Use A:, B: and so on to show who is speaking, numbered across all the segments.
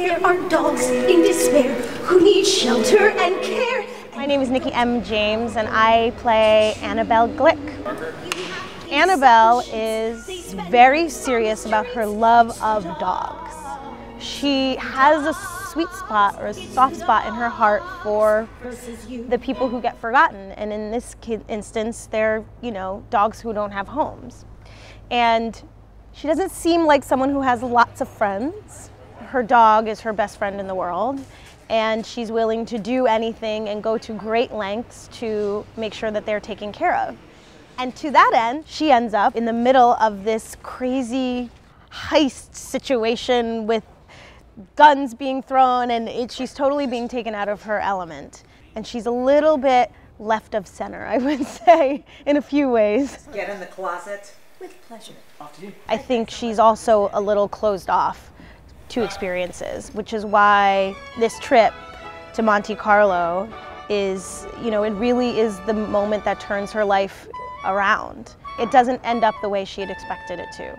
A: There are dogs in despair who need shelter and care.
B: My name is Nikki M. James, and I play Annabelle Glick. Annabelle is very serious about her love of dogs. She has a sweet spot or a soft spot in her heart for the people who get forgotten. And in this instance, they're, dogs who don't have homes. And she doesn't seem like someone who has lots of friends. Her dog is her best friend in the world. And she's willing to do anything and go to great lengths to make sure that they're taken care of. And to that end, she ends up in the middle of this crazy heist situation with guns being thrown, and she's totally being taken out of her element. And she's a little bit left of center, I would say, in a few ways.
C: Get in the closet.
A: With pleasure.
C: Off to you.
B: I think she's also a little closed off to experiences, which is why this trip to Monte Carlo is, it really is the moment that turns her life around. It doesn't end up the way she had expected it to.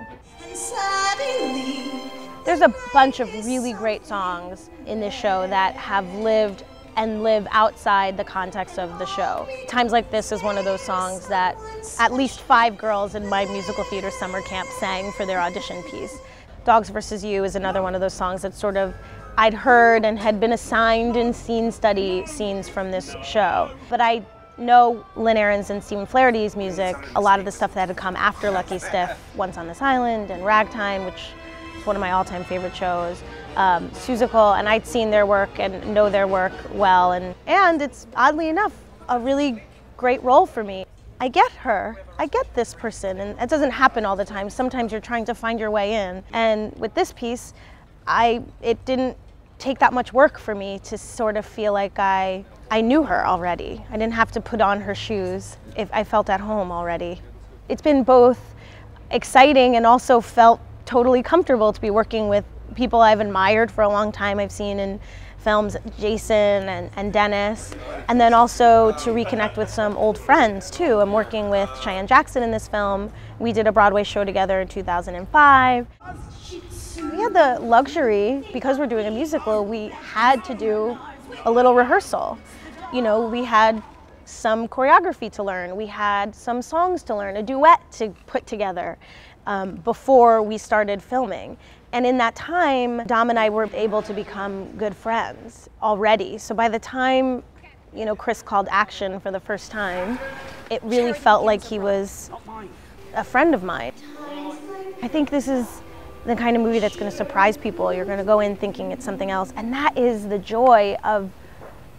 B: There's a bunch of really great songs in this show that have lived and live outside the context of the show. Times Like This is one of those songs that at least 5 girls in my musical theater summer camp sang for their audition piece. Dogs vs. You is another one of those songs that sort of I'd heard and had been assigned in scene study scenes from this show. But I know Lynn Ahrens and Stephen Flaherty's music, a lot of the stuff that had come after Lucky Stiff, Once on This Island and Ragtime, which is one of my all-time favorite shows, Seussical, and I'd seen their work and know their work well, and it's, oddly enough, a really great role for me. I get her, I get this person, and it doesn't happen all the time. Sometimes you're trying to find your way in, and with this piece, it didn't take that much work for me to sort of feel like I knew her already. I didn't have to put on her shoes if I felt at home already. It's been both exciting and also felt totally comfortable to be working with people I've admired for a long time. I've seen in films Jason and Dennis, and then also to reconnect with some old friends too. I'm working with Cheyenne Jackson in this film. We did a Broadway show together in 2005. We had the luxury, because we're doing a musical, we had to do a little rehearsal. We had some choreography to learn, we had some songs to learn, a duet to put together before we started filming. And in that time, Dom and I were able to become good friends already. So by the time, Chris called action for the first time, it really felt like he was a friend of mine. I think this is the kind of movie that's going to surprise people. You're going to go in thinking it's something else. And that is the joy of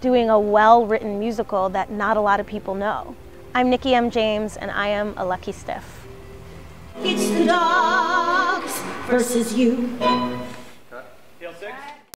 B: doing a well-written musical that not a lot of people know. I'm Nikki M. James, and I am a Lucky Stiff.
A: It's the dogs versus you.